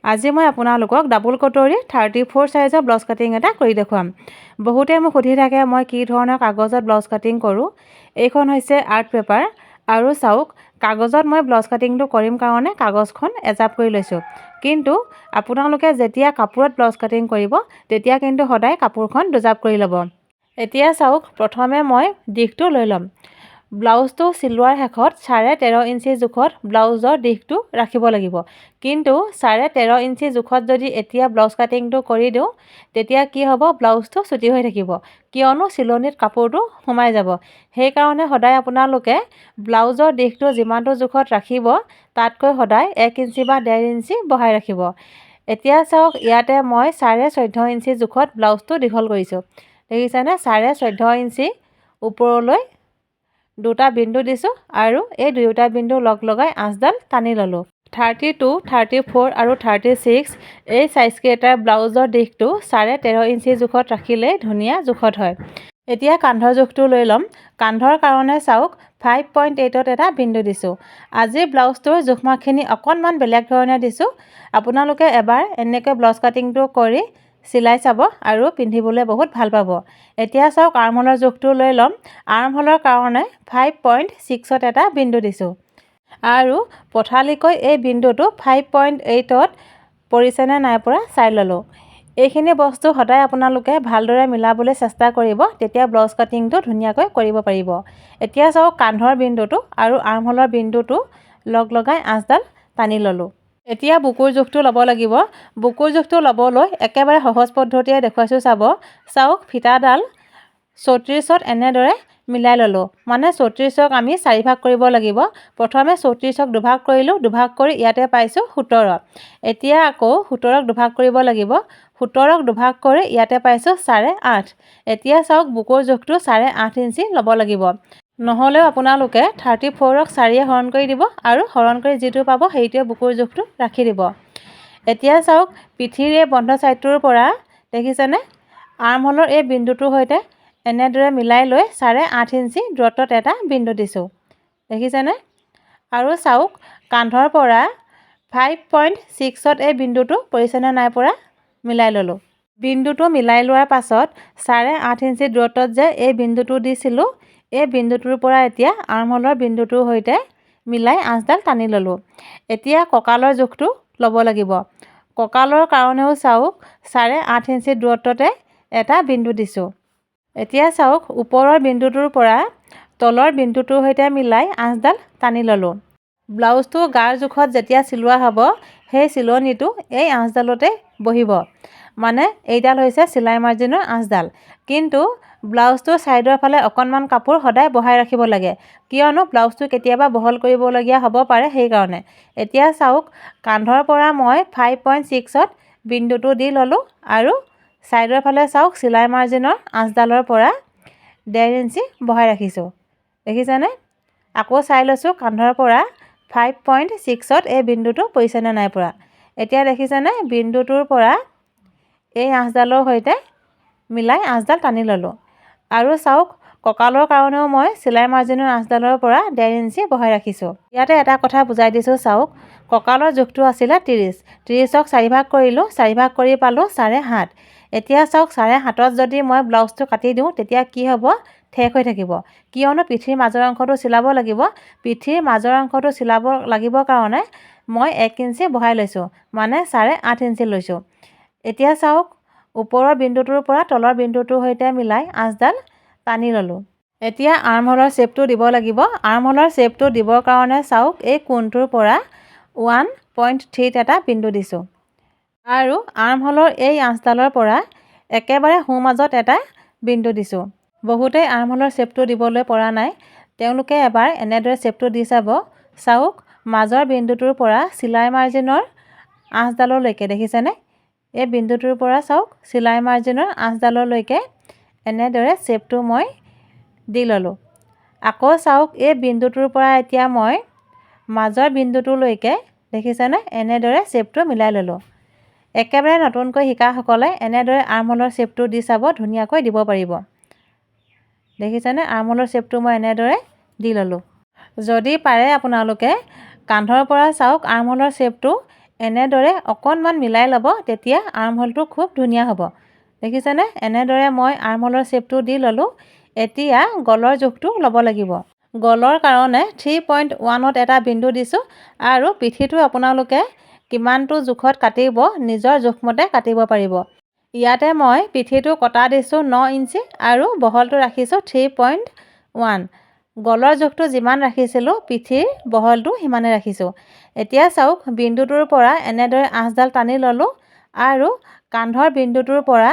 আজি মই আপোনালোকক ডাবল কটৰী 34 সাইজৰ ব্লাউজ কাটিং এটা কৰি দেখুৱাম। বহুতে মোক সুধি থাকে মই কি ধৰণৰ কাগজত ব্লাউজ কাটিং কৰোঁ। এইখন হৈছে আৰ্ট পেপাৰ আৰু চাওক কাগজত মই ব্লাউজ কাটিংটো কৰিম কাৰণে কাগজখন এজাপ কৰি লৈছোঁ। কিন্তু আপোনালোকে যেতিয়া কাপোৰত ব্লাউজ কাটিং কৰিব তেতিয়া কিন্তু সদায় কাপোৰখন দুজাপ কৰি ল'ব। এতিয়া চাওক প্ৰথমে মই দিশটো লৈ ল'ম। ব্লাউজটো চিলোৱাৰ শেষত 13.5 ইঞ্চি জোখত ব্লাউজৰ দিশটো ৰাখিব লাগিব। কিন্তু 13.5 ইঞ্চি জোখত যদি এতিয়া ব্লাউজ কাটিংটো কৰি দিওঁ তেতিয়া কি হ'ব, ব্লাউজটো চুটি হৈ থাকিব, কিয়নো চিলনিত কাপোৰটো সোমাই যাব। সেইকাৰণে সদায় আপোনালোকে ব্লাউজৰ দিশটো যিমানটো জোখত ৰাখিব তাতকৈ সদায় 1 ইঞ্চি বা 1.5 ইঞ্চি বঢ়াই ৰাখিব। এতিয়া চাওক ইয়াতে মই 14.5 ইঞ্চি জোখত ব্লাউজটো দীঘল কৰিছোঁ। দেখিছেনে, 14.5 ইঞ্চি ওপৰলৈ দুটা বিন্দু দিছোঁ আৰু এই দুয়োটা বিন্দু লগ লগাই আঁচডাল টানি ল'লোঁ। 32, 34 আৰু 36 এই চাইজকেইটাৰ ব্লাউজৰ দিশটো 13.5 ইঞ্চি জোখত ৰাখিলে ধুনীয়া জোখত হয়। এতিয়া কান্ধৰ জোখটো লৈ ল'ম। কান্ধৰ কাৰণে চাওক 5.8ত এটা বিন্দু দিছোঁ। আজিৰ ব্লাউজটোৰ জোখমাখখিনি অকণমান বেলেগ ধৰণে দিছোঁ। আপোনালোকে এবাৰ এনেকৈ ব্লাউজ কাটিংটো কৰি চিলাই চাব আৰু পিন্ধিবলৈ বহুত ভাল পাব। এতিয়া চাওক আৰ্মহোলৰ জোখটো লৈ ল'ম। আৰ্মহোলৰ কাৰণে 5.6ত এটা বিন্দু দিছোঁ আৰু পঠালিকৈ এই বিন্দুটো 5.8ত পৰিছেনে নাই পৰা চাই ল'লোঁ। এইখিনি বস্তু সদায় আপোনালোকে ভালদৰে মিলাবলৈ চেষ্টা কৰিব, তেতিয়া ব্লাউজ কাটিংটো ধুনীয়াকৈ কৰিব পাৰিব। এতিয়া চাওক কান্ধৰ বিন্দুটো আৰু আৰ্মহোলৰ বিন্দুটো লগ লগাই আঁচডাল টানি ল'লোঁ। এতিয়া বুকুৰ জোখটো ল'ব লাগিব। বুকুৰ জোখটো ল'বলৈ একেবাৰে সহজ পদ্ধতিৰে দেখুৱাইছোঁ চাব। চাওক ফিটাডাল 34ত এনেদৰে মিলাই ল'লোঁ। মানে 34ক আমি 4 ভাগ কৰিব লাগিব। প্ৰথমে 34ক দুভাগ কৰিলোঁ, দুভাগ কৰি ইয়াতে পাইছোঁ 17। এতিয়া আকৌ 17ক দুভাগ কৰিব লাগিব। 17ক দুভাগ কৰি ইয়াতে পাইছোঁ 8.5। এতিয়া চাওক বুকুৰ জোখটো 8.5 ইঞ্চি ল'ব লাগিব। নহ'লেও আপোনালোকে 34ক 4য়ে হৰণ কৰি দিব আৰু হৰণ কৰি যিটো পাব সেইটোৱে বুকুৰ জোখটো ৰাখি দিব। এতিয়া চাওক পিঠিৰ এই বন্ধ ছাইডটোৰ পৰা দেখিছেনে, আৰ্মহোলৰ এই বিন্দুটোৰ সৈতে এনেদৰে মিলাই লৈ 8.5 ইঞ্চি দূৰত্বত এটা বিন্দু দিছোঁ। দেখিছেনে? আৰু চাওক কান্ধৰ পৰা 5.6ত এই বিন্দুটো পৰিছেনে নাই পৰা মিলাই ল'লোঁ। বিন্দুটো মিলাই লোৱাৰ পাছত 8.5 ইঞ্চি দূৰত্বত যে এই বিন্দুটো দিছিলোঁ, এই বিন্দুটোৰ পৰা এতিয়া আৰ্মহোলৰ বিন্দুটোৰ সৈতে মিলাই আঁচডাল টানি ল'লোঁ। এতিয়া কঁকালৰ জোখটো ল'ব লাগিব। কঁকালৰ কাৰণেও চাওক 8.5 ইঞ্চি দূৰত্বতে এটা বিন্দু দিছোঁ। এতিয়া চাওক ওপৰৰ বিন্দুটোৰ পৰা তলৰ বিন্দুটোৰ সৈতে মিলাই আঁচডাল টানি ল'লোঁ। ব্লাউজটো গাৰ জোখত যেতিয়া চিলোৱা হ'ব সেই চিলনিটো এই আঁচডালতে বহিব। মানে এইডাল হৈছে চিলাই মাৰ্জিনৰ আঁচডাল। কিন্তু ব্লাউজটোৰ ছাইডৰ ফালে অকণমান কাপোৰ সদায় বঢ়াই ৰাখিব লাগে, কিয়নো ব্লাউজটো কেতিয়াবা বহল কৰিবলগীয়া হ'ব পাৰে সেইকাৰণে। এতিয়া চাওক কান্ধৰ পৰা মই 5.6ত বিন্দুটো দি ল'লোঁ আৰু ছাইডৰ ফালে চাওক চিলাই মাৰ্জিনৰ আঁচডালৰ পৰা 1.5 ইঞ্চি বঢ়াই ৰাখিছোঁ। দেখিছেনে? আকৌ চাই লৈছোঁ কান্ধৰ পৰা 5.6ত এই বিন্দুটো পৰিছেনে নাই পৰা। এতিয়া দেখিছেনে, বিন্দুটোৰ পৰা এই আঁচডালৰ সৈতে মিলাই আঁচডাল টানি ল'লোঁ। আৰু চাওক কঁকালৰ কাৰণেও মই চিলাই মাৰ্জিনৰ আঁচডালৰ পৰা 1.5 ইঞ্চি বঢ়াই ৰাখিছোঁ। ইয়াতে এটা কথা বুজাই দিছোঁ চাওক, কঁকালৰ জোখটো আছিলে 30। 30ক 4 ভাগ কৰিলোঁ, 4 ভাগ কৰি পালোঁ 7.5। এতিয়া চাওক 7.5ত যদি মই ব্লাউজটো কাটি দিওঁ তেতিয়া কি হ'ব, ঠেক হৈ থাকিব, কিয়নো পিঠিৰ মাজৰ অংশটো চিলাব লাগিব। পিঠিৰ মাজৰ অংশটো চিলাব লাগিব কাৰণে মই 1 ইঞ্চি বঢ়াই লৈছোঁ, মানে 8.5 ইঞ্চি লৈছোঁ। এতিয়া চাওক ওপৰৰ বিন্দুটোৰ পৰা তলৰ বিন্দুটোৰ সৈতে মিলাই আঁচডাল টানি ল'লোঁ। এতিয়া আৰ্মহোলৰ শ্বেপটো দিব লাগিব। আৰ্মহোলৰ শ্বেপটো দিবৰ কাৰণে চাওক এই কোণটোৰ পৰা 1.3ত এটা বিন্দু দিছোঁ আৰু আৰ্মহোলৰ এই আঁচডালৰ পৰা একেবাৰে সোঁমাজত এটা বিন্দু দিছোঁ। বহুতেই আৰ্মহোলৰ শ্বেপটো দিবলৈ পৰা নাই, তেওঁলোকে এবাৰ এনেদৰে শ্বেপটো দি চাব। চাওক মাজৰ বিন্দুটোৰ পৰা চিলাই মাৰ্জিনৰ আঁচডাললৈকে দেখিছেনে, এই বিন্দুটোৰ পৰা চাওক চিলাই মাৰ্জিনৰ আঁচডাললৈকে এনেদৰে শ্বেপটো মই দি ল'লোঁ। আকৌ চাওক এই বিন্দুটোৰ পৰা এতিয়া মই মাজৰ বিন্দুটোলৈকে দেখিছেনে এনেদৰে শ্বেপটো মিলাই ল'লোঁ। একেবাৰে নতুনকৈ শিকাসকলে এনেদৰে আৰ্মহোলৰ শ্বেপটো দি চাব, ধুনীয়াকৈ দিব পাৰিব। দেখিছেনে, আৰ্মহোলৰ শ্বেপটো মই এনেদৰে দি ল'লোঁ। যদি পাৰে আপোনালোকে কান্ধৰ পৰা চাওক আৰ্মহোলৰ শ্বেপটো এনেদৰে অকণমান মিলাই ল'ব, তেতিয়া আৰ্মহোলটো খুব ধুনীয়া হ'ব। দেখিছেনে? এনেদৰে মই আৰ্মহোলৰ শ্বেপটো দি ল'লোঁ। এতিয়া গলৰ জোখটো ল'ব লাগিব। গলৰ কাৰণে 3.1ত এটা বিন্দু দিছোঁ আৰু পিঠিটো আপোনালোকে কিমানটো জোখত কাটিব নিজৰ জোখমতে কাটিব পাৰিব। ইয়াতে মই পিঠিটো কটা দিছোঁ 9 ইঞ্চি আৰু বহলটো ৰাখিছোঁ 3.1। গলৰ জোখটো যিমান ৰাখিছিলোঁ পিঠিৰ বহলটো সিমানে ৰাখিছোঁ। এতিয়া চাওক, বিন্দুটোৰ পৰা এনেদৰে আঁচডাল টানি ল'লোঁ আৰু কান্ধৰ বিন্দুটোৰ পৰা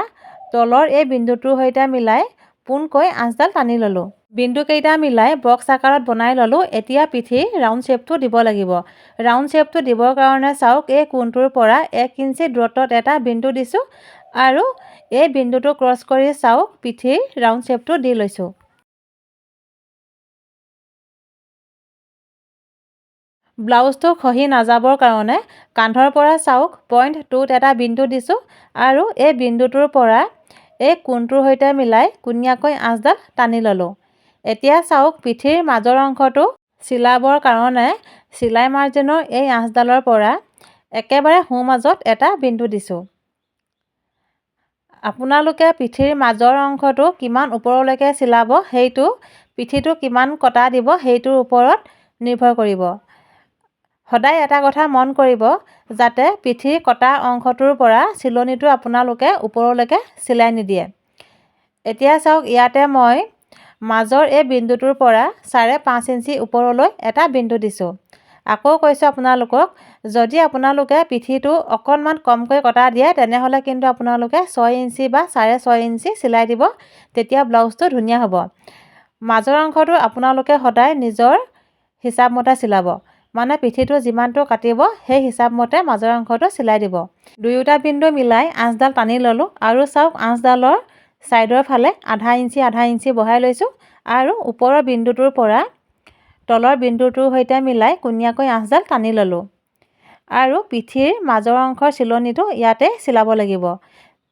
তলৰ এই বিন্দুটোৰ সৈতে মিলাই পোনকৈ আঁচডাল টানি ল'লোঁ। বিন্দুকেইটা মিলাই বক্স আকাৰত বনাই ল'লোঁ। এতিয়া পিঠিৰ ৰাউণ্ড শ্বেপটো দিব লাগিব। ৰাউণ্ড শ্বেপটো দিবৰ কাৰণে চাওক, এই কোণটোৰ পৰা 1 ইঞ্চি দূৰত্বত এটা বিন্দু দিছোঁ আৰু এই বিন্দুটো ক্ৰছ কৰি চাওক পিঠিৰ ৰাউণ্ড শ্বেপটো দি লৈছোঁ। ব্লাউজটো খহি নাযাবৰ কাৰণে কান্ধৰ পৰা চাওক পইণ্ট 2ত এটা বিন্দু দিছোঁ আৰু এই বিন্দুটোৰ পৰা এই কোণটোৰ সৈতে মিলাই কোণীয়াকৈ আঁচডাল টানি ল'লোঁ। এতিয়া চাওক, পিঠিৰ মাজৰ অংশটো চিলাবৰ কাৰণে চিলাই মাৰ্জিনৰ এই আঁচডালৰ পৰা একেবাৰে সোঁমাজত এটা বিন্দু দিছোঁ। আপোনালোকে পিঠিৰ মাজৰ অংশটো কিমান ওপৰলৈকে চিলাব, সেইটো পিঠিটো কিমান কটা দিব সেইটোৰ ওপৰত নিৰ্ভৰ কৰিব। সদায় এটা কথা মন কৰিব, যাতে পিঠিৰ কটা অংশটোৰ পৰা চিলনিটো আপোনালোকে ওপৰলৈকে চিলাই নিদিয়ে। এতিয়া চাওক, ইয়াতে মই মাজৰ এই বিন্দুটোৰ পৰা 5.5 ইঞ্চি ওপৰলৈ এটা বিন্দু দিছোঁ। আকৌ কৈছোঁ আপোনালোকক, যদি আপোনালোকে পিঠিটো অকণমান কমকৈ কটা দিয়ে তেনেহ'লে কিন্তু আপোনালোকে 6 ইঞ্চি বা 6.5 ইঞ্চি চিলাই দিব, তেতিয়া ব্লাউজটো ধুনীয়া হ'ব। মাজৰ অংশটো আপোনালোকে সদায় নিজৰ হিচাপমতে চিলাব, মানে পিঠিটো যিমানটো কাটিব সেই হিচাপমতে মাজৰ অংশটো চিলাই দিব। দুয়োটা বিন্দু মিলাই আঁচডাল টানি ল'লোঁ আৰু চাওক, আঁচডালৰ ছাইডৰ ফালে আধা ইঞ্চি বহাই লৈছোঁ আৰু ওপৰৰ বিন্দুটোৰ পৰা তলৰ বিন্দুটোৰ সৈতে মিলাই কোণীয়াকৈ আঁচডাল টানি ল'লোঁ আৰু পিঠিৰ মাজৰ অংশৰ চিলনিটো ইয়াতে চিলাব লাগিব।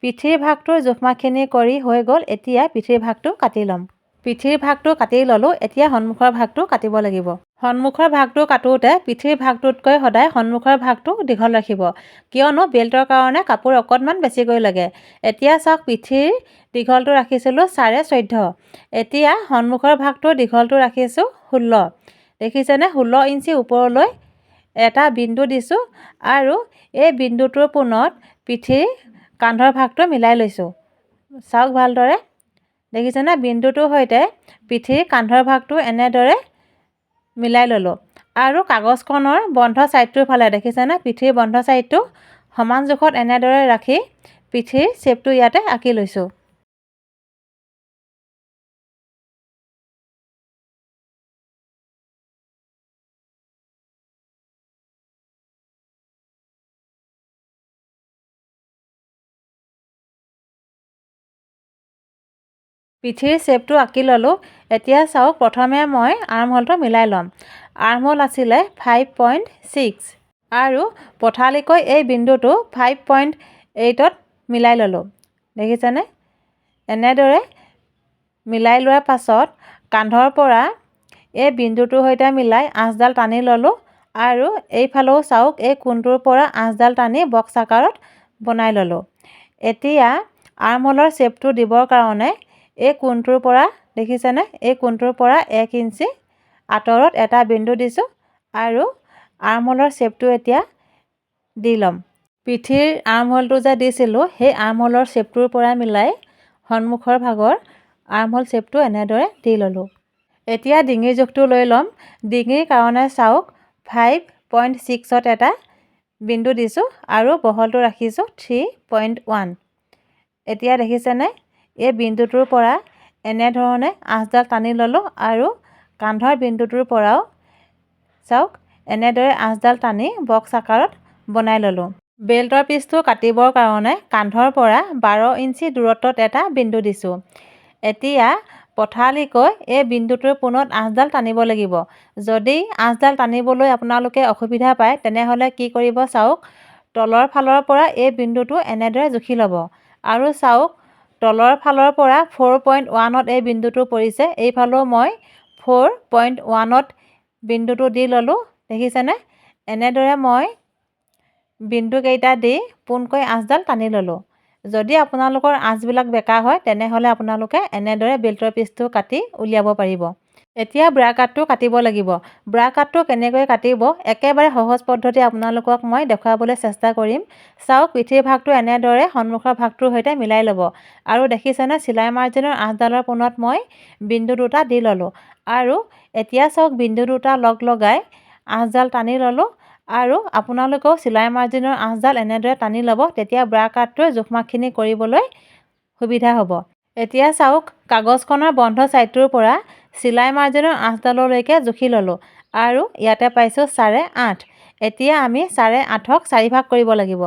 পিঠিৰ ভাগটোৰ জোখমাখখিনি কৰি হৈ গ'ল। এতিয়া পিঠিৰ ভাগটো কাটি ল'ম। পিঠিৰ ভাগটো কাটি ল'লোঁ। এতিয়া সন্মুখৰ ভাগটো কাটিব লাগিব। সন্মুখৰ ভাগটো কাটোতে পিঠিৰ ভাগটোতকৈ সদায় সন্মুখৰ ভাগটো দীঘল ৰাখিব, কিয়নো বেল্টৰ কাৰণে কাপোৰ অকণমান বেছিকৈ লাগে। এতিয়া চাওক, পিঠিৰ দীঘলটো ৰাখিছিলোঁ 14.5। এতিয়া সন্মুখৰ ভাগটোৰ দীঘলটো ৰাখিছোঁ 16। দেখিছেনে? 16 ইঞ্চি ওপৰলৈ এটা বিন্দু দিছোঁ আৰু এই বিন্দুটোৰ পোনত পিঠিৰ কান্ধৰ ভাগটো মিলাই লৈছোঁ। চাওক ভালদৰে, দেখিছেনে? বিন্দুটোৰ সৈতে পিঠিৰ কান্ধৰ ভাগটো এনেদৰে মিলাই ল'লোঁ আৰু কাগজখনৰ বন্ধ ছাইডটোৰ ফালে দেখিছেনে? পিঠিৰ বন্ধ ছাইডটো সমান জোখত এনেদৰে ৰাখি পিঠিৰ শ্বেপটো ইয়াতে আঁকি লৈছোঁ। পিঠিৰ শ্বেপটো আঁকি ল'লোঁ। এতিয়া চাওক, প্ৰথমে মই আৰ্মহোলটো মিলাই ল'ম। আৰ্মহোল আছিলে 5.6 আৰু পঠালিকৈ এই বিন্দুটো 5.8ত মিলাই ল'লোঁ। দেখিছেনে? এনেদৰে মিলাই লোৱাৰ পাছত কান্ধৰ পৰা এই বিন্দুটোৰ সৈতে মিলাই আঁচডাল টানি ল'লোঁ আৰু এইফালেও চাওক, এই কোণটোৰ পৰা আঁচডাল টানি বক্স আকাৰত বনাই ল'লোঁ। এতিয়া আৰ্মহোলৰ শ্বেপটো দিবৰ কাৰণে এই কোণটোৰ পৰা দেখিছেনে? এই কোণটোৰ পৰা 1 ইঞ্চি আঁতৰত এটা বিন্দু দিছোঁ আৰু আৰ্মহোলৰ শ্বেপটো এতিয়া দি ল'ম। পিঠিৰ আৰ্মহোলটো যে দিছিলোঁ, সেই আৰ্মহোলৰ শ্বেপটোৰ পৰা মিলাই সন্মুখৰ ভাগৰ আৰ্মহোল শ্বেপটো এনেদৰে দি ল'লোঁ। এতিয়া ডিঙিৰ জোখটো লৈ ল'ম। ডিঙিৰ কাৰণে চাওক, 5.6ত এটা বিন্দু দিছোঁ আৰু বহলটো ৰাখিছোঁ 3.1। এতিয়া দেখিছেনে? এই বিন্দুটোৰ পৰা এনেধৰণে আঁচডাল টানি ল'লোঁ আৰু কান্ধৰ বিন্দুটোৰ পৰাও চাওক, এনেদৰে আঁচডাল টানি বক্স আকাৰত বনাই ল'লোঁ। বেল্টৰ পিচটো কাটিবৰ কাৰণে কান্ধৰ পৰা 12 ইঞ্চি দূৰত্বত এটা বিন্দু দিছোঁ। এতিয়া পঠালিকৈ এই বিন্দুটোৰ পোনত আঁচডাল টানিব লাগিব। যদি আঁচডাল টানিবলৈ আপোনালোকে অসুবিধা পায় তেনেহ'লে কি কৰিব চাওক, তলৰ ফালৰ পৰা এই বিন্দুটো এনেদৰে জুখি ল'ব আৰু চাওক, তলৰ ফালৰ পৰা 4.1ত এই বিন্দুটো পৰিছে। এইফালেও মই 4.1ত বিন্দুটো দি ল'লোঁ। দেখিছেনে? এনেদৰে মই বিন্দুকেইটা দি পোনকৈ আঁচডাল টানি ল'লোঁ। যদি আপোনালোকৰ আঁচবিলাক বেঁকা হয় তেনেহ'লে আপোনালোকে এনেদৰে বেল্টৰ পিচটো কাটি উলিয়াব পাৰিব। এতিয়া ব্ৰা কাটটো কাটিব লাগিব। ব্ৰা কাটটো কেনেকৈ কাটিব একেবাৰে সহজ পদ্ধতি আপোনালোকক মই দেখুৱাবলৈ চেষ্টা কৰিম। চাওক, পিঠিৰ ভাগটো এনেদৰে সন্মুখৰ ভাগটোৰ সৈতে মিলাই ল'ব আৰু দেখিছেনে চিলাই মাৰ্জিনৰ আঁচডালৰ পোনত মই বিন্দু দুটা দি ল'লোঁ আৰু এতিয়া চাওক বিন্দু দুটা লগ লগাই আঁচডাল টানি ল'লোঁ আৰু আপোনালোকেও চিলাই মাৰ্জিনৰ আঁচডাল এনেদৰে টানি ল'ব, তেতিয়া ব্ৰা কাটটোৰ জোখমাখখিনি কৰিবলৈ সুবিধা হ'ব। এতিয়া চাওক, কাগজখনৰ বন্ধ ছাইডটোৰ পৰা চিলাই মাৰ্জিনৰ আঁচডাললৈকে জুখি ল'লোঁ আৰু ইয়াতে পাইছোঁ 8.5। এতিয়া আমি 8.5ক 4 ভাগ কৰিব লাগিব।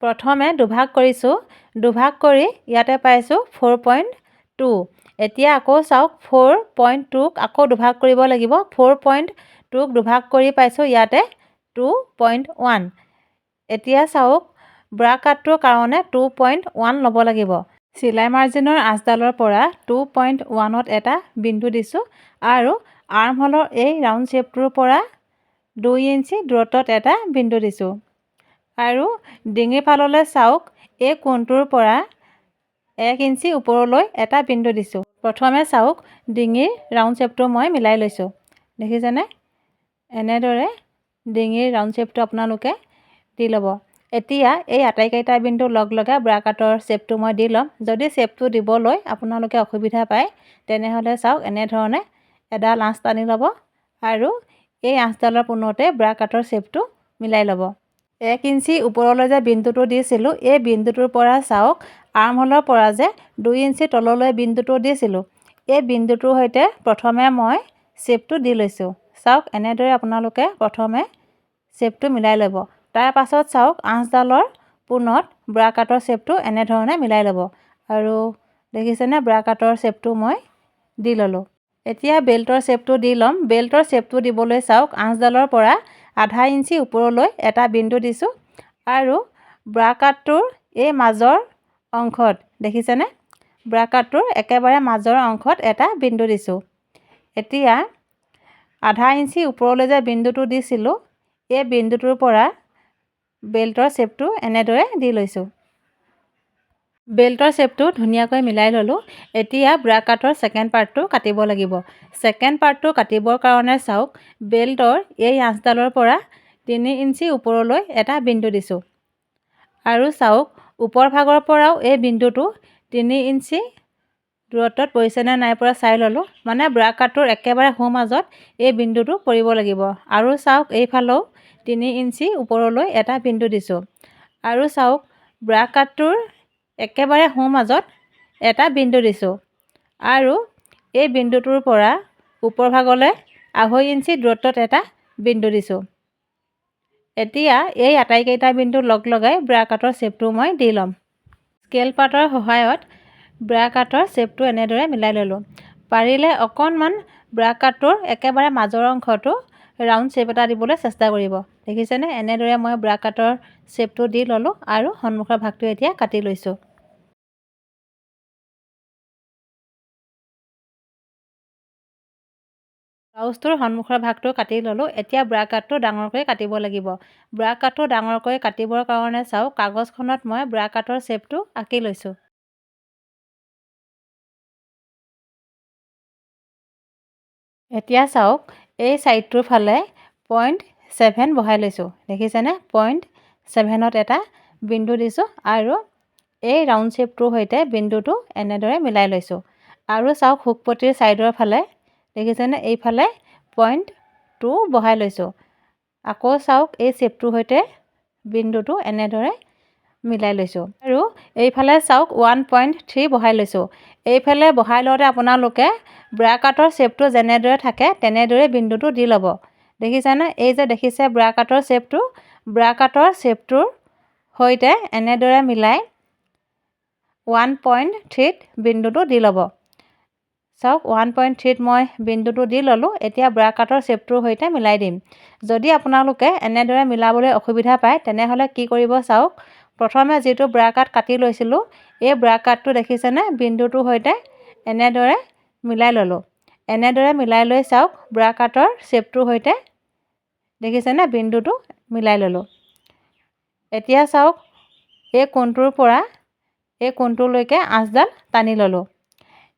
প্ৰথমে দুভাগ কৰিছোঁ, দুভাগ কৰি ইয়াতে পাইছোঁ 4.2। এতিয়া আকৌ চাওক 4.2ক আকৌ দুভাগ কৰিব লাগিব। 4.2ক দুভাগ কৰি পাইছোঁ ইয়াতে 2.1। এতিয়া চাওক, ব্ৰা কাটটোৰ কাৰণে 2.1 ল'ব লাগিব। চিলাই মাৰ্জিনৰ আঁচডালৰ পৰা 2.1ত এটা বিন্দু দিছোঁ আৰু আৰ্মহোলৰ এই ৰাউণ্ড শ্বেপটোৰ পৰা 2 ইঞ্চি দূৰত্বত এটা বিন্দু দিছোঁ আৰু ডিঙিৰ ফাললৈ চাওক, এই কোণটোৰ পৰা 1 ইঞ্চি ওপৰলৈ এটা বিন্দু দিছোঁ। প্ৰথমে চাওক, ডিঙিৰ ৰাউণ্ড শ্বেপটো মই মিলাই লৈছোঁ। দেখিছেনে? এনেদৰে ডিঙিৰ ৰাউণ্ড শ্বেপটো আপোনালোকে দি ল'ব। এতিয়া এই আটাইকেইটা বিন্দু লগ লগাই ব্ৰা কাটৰ শ্বেপটো মই দি ল'ম। যদি শ্বেপটো দিবলৈ আপোনালোকে অসুবিধা পায় তেনেহ'লে চাওক, এনেধৰণে এডাল আঁচ টানি ল'ব আৰু এই আঁচডালৰ পোনতে ব্ৰা কাটৰ শ্বেপটো মিলাই ল'ব। 1 ইঞ্চি ওপৰলৈ যে বিন্দুটো দিছিলোঁ, এই বিন্দুটোৰ পৰা চাওক, আৰ্মহোলৰ পৰা যে 2 ইঞ্চি তললৈ বিন্দুটো দিছিলোঁ, এই বিন্দুটোৰ সৈতে প্ৰথমে মই শ্বেপটো দি লৈছোঁ। চাওক, এনেদৰে আপোনালোকে প্ৰথমে শ্বেপটো মিলাই ল'ব। তাৰ পাছত চাওক, আঁচডালৰ পোনত ব্ৰা কাটৰ শ্বেপটো এনেধৰণে মিলাই ল'ব আৰু দেখিছেনে ব্ৰা কাটৰ শ্বেপটো মই দি ল'লোঁ। এতিয়া বেল্টৰ শ্বেপটো দি ল'ম। বেল্টৰ শ্বেপটো দিবলৈ চাওক, আঁচডালৰ পৰা 0.5 ইঞ্চি ওপৰলৈ এটা বিন্দু দিছোঁ আৰু ব্ৰা কাটটোৰ এই মাজৰ অংশত দেখিছেনে, ব্ৰা কাটটোৰ একেবাৰে মাজৰ অংশত এটা বিন্দু দিছোঁ। এতিয়া 0.5 ইঞ্চি ওপৰলৈ যে বিন্দুটো দিছিলোঁ, এই বিন্দুটোৰ পৰা বেল্টৰ শ্বেপটো এনেদৰে দি লৈছোঁ। বেল্টৰ শ্বেপটো ধুনীয়াকৈ মিলাই ল'লোঁ। এতিয়া ব্ৰা কাটৰ ছেকেণ্ড পাৰ্টটো কাটিব লাগিব। ছেকেণ্ড পাৰ্টটো কাটিবৰ কাৰণে চাওক, বেল্টৰ এই আঁচডালৰ পৰা 3 ইঞ্চি ওপৰলৈ এটা বিন্দু দিছোঁ আৰু চাওক, ওপৰ ভাগৰ পৰাও এই বিন্দুটো 3 ইঞ্চি দূৰত্বত পৰিছেনে নাই পৰা চাই ল'লোঁ। মানে ব্ৰা কাটটোৰ একেবাৰে সোঁ মাজত এই বিন্দুটো পৰিব লাগিব আৰু চাওক, এইফালেও 3 ইঞ্চি ওপৰলৈ এটা বিন্দু দিছোঁ আৰু চাওক, ব্ৰা কাটটোৰ একেবাৰে সোঁ মাজত এটা বিন্দু দিছোঁ আৰু এই বিন্দুটোৰ পৰা ওপৰ ভাগলৈ 2.5 ইঞ্চি দূৰত্বত এটা বিন্দু দিছোঁ। এতিয়া এই আটাইকেইটা বিন্দু লগ লগাই ব্ৰা কাটৰ শ্বেপটো মই দি ল'ম। স্কেল পাতৰ সহায়ত ব্ৰা কাটৰ শ্বেপটো এনেদৰে মিলাই ল'লোঁ। পাৰিলে অকণমান ব্ৰা কাটটোৰ একেবাৰে মাজৰ অংশটো ৰাউণ্ড শ্বেপ এটা দিবলৈ চেষ্টা কৰিব। দেখিছেনে, এনেদৰে মই ব্ৰা কাটৰ শ্বেপটো দি ল'লোঁ আৰু সন্মুখৰ ভাগটো এতিয়া কাটি লৈছোঁ। ব্লাউজটোৰ সন্মুখৰ ভাগটো কাটি ল'লোঁ। এতিয়া ব্ৰা কাটটো ডাঙৰকৈ কাটিব লাগিব। ব্ৰা কাটটো ডাঙৰকৈ কাটিবৰ কাৰণে চাওক, কাগজখনত মই ব্ৰা কাটৰ শ্বেপটো আঁকি লৈছোঁ। এতিয়া চাওক, এই ছাইডটোৰ ফালে 0.7 বহাই লৈছোঁ। দেখিছেনে, 0.7ত এটা বিন্দু দিছোঁ আৰু এই ৰাউণ্ড শ্বেপটোৰ সৈতে বিন্দুটো এনেদৰে মিলাই লৈছোঁ আৰু চাওক, শুকপটিৰ ছাইডৰ ফালে দেখিছেনে, এইফালে 0.2 বহাই লৈছোঁ। আকৌ চাওক, এই শ্বেপটোৰ সৈতে বিন্দুটো এনেদৰে মিলাই লৈছোঁ আৰু এইফালে চাওক 1.3 বহাই লৈছোঁ। এইফালে বহাই লওঁতে আপোনালোকে ব্ৰা কাটৰ শ্বেপটো যেনেদৰে থাকে তেনেদৰে বিন্দুটো দি ল'ব। দেখিছেনে, এই যে দেখিছে ব্ৰা কাটৰ শ্বেপটো, ব্ৰা কাটৰ শ্বেপটোৰ সৈতে এনেদৰে মিলাই 1.3ত বিন্দুটো দি ল'ব। চাওক, 1.3ত মই বিন্দুটো দি ল'লোঁ। এতিয়া ব্ৰা কাটৰ শ্বেপটোৰ সৈতে মিলাই দিম। যদি আপোনালোকে এনেদৰে মিলাবলৈ অসুবিধা পায় তেনেহ'লে কি কৰিব চাওক, প্ৰথমে যিটো ব্ৰা কাট কাটি লৈছিলোঁ, এই ব্ৰা কাটটো দেখিছেনে, বিন্দুটোৰ সৈতে এনেদৰে মিলাই ল'লোঁ। এনেদৰে মিলাই লৈ চাওক, ব্ৰা কাটৰ শ্বেপটোৰ সৈতে দেখিছেনে বিন্দুটো মিলাই ল'লোঁ। এতিয়া চাওক এই কোণটোৰ পৰা এই কোণটোলৈকে আঁচডাল টানি ল'লোঁ।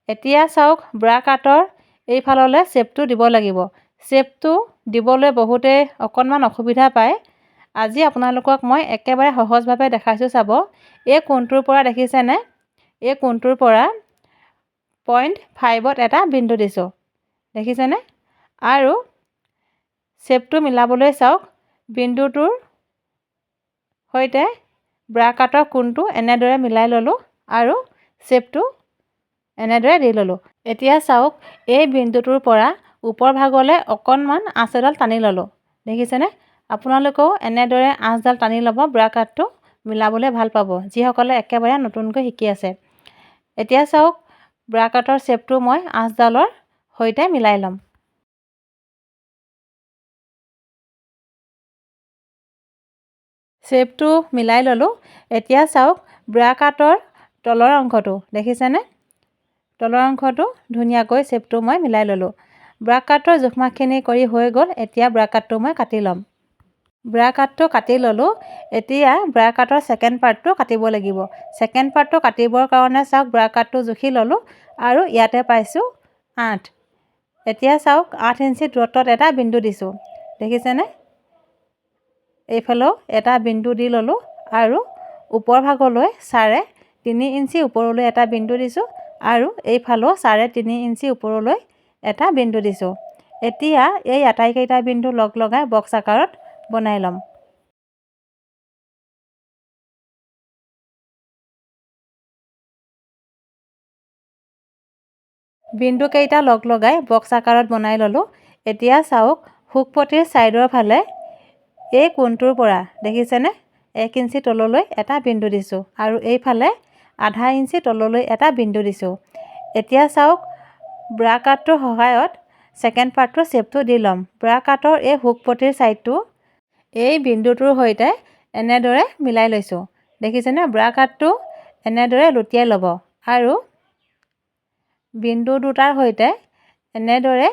এতিয়া চাওক ব্ৰা কাটৰ এইফাললৈ শ্বেপটো দিব লাগিব। শ্বেপটো দিবলৈ বহুতে অকণমান অসুবিধা পায়। আজি আপোনালোকক মই একেবাৰে সহজভাৱে দেখাইছোঁ চাব। এই কোণটোৰ পৰা দেখিছেনে? এই কোণটোৰ পৰা 0.5ত এটা বিন্দু দিছোঁ। দেখিছেনে? আৰু শ্বেপটো মিলাবলৈ চাওক বিন্দুটোৰ সৈতে ব্ৰা কাটৰ কোণটো এনেদৰে মিলাই ল'লোঁ আৰু শ্বেপটো এনেদৰে দি ল'লোঁ। এতিয়া চাওক এই বিন্দুটোৰ পৰা ওপৰ ভাগলৈ অকণমান আঁচ এডাল টানি ল'লোঁ। দেখিছেনে? আপোনালোকেও এনেদৰে আঁচডাল টানি ল'ব, ব্ৰা কাটটো মিলাবলৈ ভাল পাব, যিসকলে একেবাৰে নতুনকৈ শিকি আছে। এতিয়া চাওক ব্ৰা কাটৰ শ্বেপটো মই আঁচডালৰ সৈতে মিলাই ল'ম। শ্বেপটো মিলাই ল'লোঁ। এতিয়া চাওক ব্ৰা কাটৰ তলৰ অংশটো দেখিছেনে? তলৰ অংশটো ধুনীয়াকৈ শ্বেপটো মই মিলাই ল'লোঁ। ব্ৰা কাটৰ জোখমাখখিনি কৰি হৈ গ'ল। এতিয়া ব্ৰা কাটটো মই কাটি ল'ম। ব্ৰা কাটটো কাটি ল'লোঁ। এতিয়া ব্ৰা কাটৰ ছেকেণ্ড পাৰ্টটো কাটিব লাগিব। ছেকেণ্ড পাৰ্টটো কাটিবৰ কাৰণে চাওক ব্ৰা কাটটো জুখি ল'লোঁ আৰু ইয়াতে পাইছোঁ 8। এতিয়া চাওক 8 ইঞ্চি দূৰত্বত এটা বিন্দু দিছোঁ। দেখিছেনে? এইফালেও এটা বিন্দু দি ল'লোঁ আৰু ওপৰ ভাগলৈ 3.5 ইঞ্চি ওপৰলৈ এটা বিন্দু দিছোঁ আৰু এইফালেও 3.5 ইঞ্চি ওপৰলৈ এটা বিন্দু দিছোঁ। এতিয়া এই আটাইকেইটা বিন্দু লগ লগাই বক্স আকাৰত বনাই ল'ম। বিন্দুকেইটা লগ লগাই বক্স আকাৰত বনাই ল'লোঁ। এতিয়া চাওক শুকপটিৰ ছাইডৰ ফালে এই কোণটোৰ পৰা দেখিছেনে 1 ইঞ্চি তললৈ এটা বিন্দু দিছোঁ আৰু এইফালে আধা ইঞ্চি তললৈ এটা বিন্দু দিছোঁ। এতিয়া চাওক ব্ৰা কাটটোৰ সহায়ত ছেকেণ্ড পাৰ্টটোৰ শ্বেপটো দি ল'ম। ব্ৰা কাটৰ এই শুকপটিৰ ছাইডটো এই বিন্দুটোৰ সৈতে এনেদৰে মিলাই লৈছোঁ। দেখিছেনে? ব্ৰা কাটটো এনেদৰে লুটিয়াই ল'ব আৰু বিন্দু দুটাৰ সৈতে এনেদৰে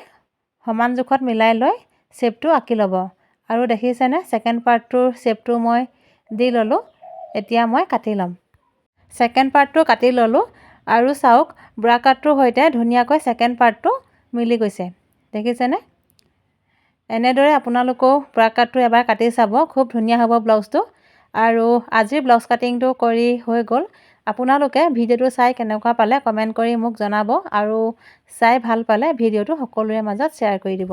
সমান জোখত মিলাই লৈ শ্বেপটো আঁকি ল'ব। আৰু দেখিছেনে ছেকেণ্ড পাৰ্টটোৰ শ্বেপটো মই দি ল'লোঁ। এতিয়া মই কাটি ল'ম। ছেকেণ্ড পাৰ্টটো কাটি ল'লোঁ আৰু চাওক ব্ৰা কাটটোৰ সৈতে ধুনীয়াকৈ ছেকেণ্ড পাৰ্টটো মিলি গৈছে। দেখিছেনে? এনেদৰে আপোনালোকেও ব্ৰা কাটটো এবাৰ কাটি চাব, খুব ধুনীয়া হ'ব ব্লাউজটো। আৰু আজিৰ ব্লাউজ কাটিংটো কৰি হৈ গ'ল। আপোনালোকে ভিডিঅ'টো চাই কেনেকুৱা পালে কমেণ্ট কৰি মোক জনাব আৰু চাই ভাল পালে ভিডিঅ'টো সকলোৰে মাজত শ্বেয়াৰ কৰি দিব।